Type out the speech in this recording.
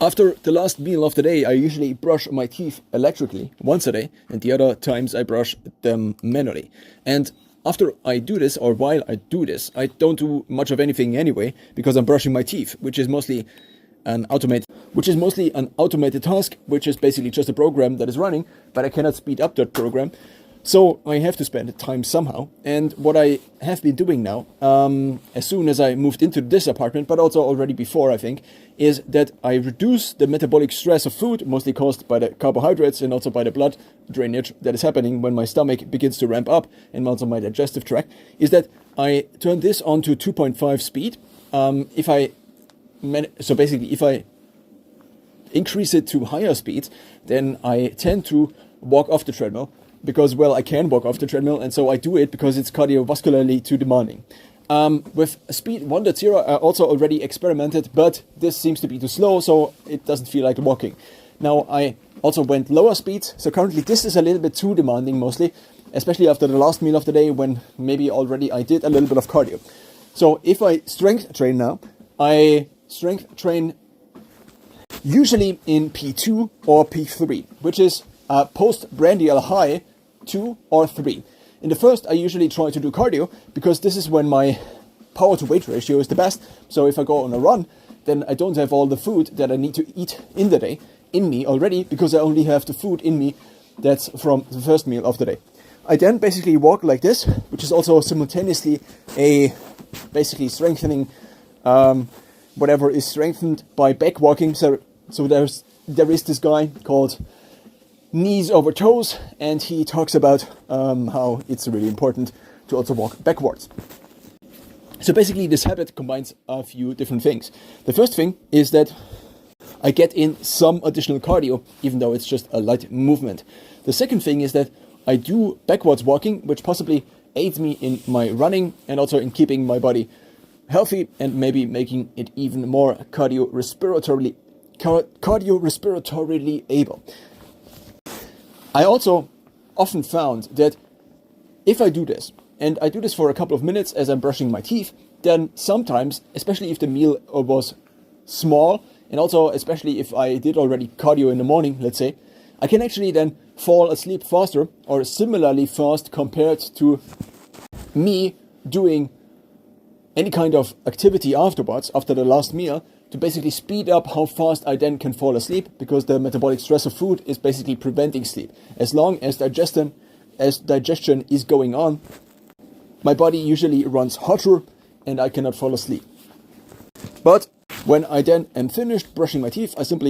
After the last meal of the day, I usually brush my teeth electrically once a day, and the other times I brush them manually. And after I do this, or while I do this, I don't do much of anything anyway, because I'm brushing my teeth, which is mostly an automated task, which is basically just a program that is running, but I cannot speed up that program. So I have to spend time somehow. And what I have been doing now, as soon as I moved into this apartment, but also already before, I think, is that I reduce the metabolic stress of food, mostly caused by the carbohydrates and also by the blood drainage that is happening when my stomach begins to ramp up, and also my digestive tract, is that I turn this on to 2.5 speed. If I increase it to higher speeds, then I tend to walk off the treadmill, because, well, I can walk off the treadmill, and so I do it because it's cardiovascularly too demanding. With speed 1.0, I also already experimented, but this seems to be too slow, so it doesn't feel like walking. Now, I also went lower speeds, so currently this is a little bit too demanding, mostly, especially after the last meal of the day, when maybe already I did a little bit of cardio. So if I strength train now, I strength train usually in P2 or P3, which is postprandial high 2 or 3. In the first, I usually try to do cardio, because this is when my power to weight ratio is the best. So if I go on a run, then I don't have all the food that I need to eat in the day in me already, because I only have the food in me that's from the first meal of the day. I then basically walk like this, which is also simultaneously basically strengthening whatever is strengthened by back walking. So there is this guy called Knees Over Toes, and he talks about how it's really important to also walk backwards. So basically this habit combines a few different things. The first thing is that I get in some additional cardio, even though it's just a light movement. The second thing is that I do backwards walking, which possibly aids me in my running and also in keeping my body healthy, and maybe making it even more cardiorespiratorily able. I also often found that if I do this, and I do this for a couple of minutes as I'm brushing my teeth, then sometimes, especially if the meal was small, and also especially if I did already cardio in the morning, let's say, I can actually then fall asleep faster, or similarly fast compared to me doing any kind of activity afterwards, after the last meal, to basically speed up how fast I then can fall asleep, because the metabolic stress of food is basically preventing sleep. As long as digestion is going on, my body usually runs hotter and I cannot fall asleep. But when I then am finished brushing my teeth, I simply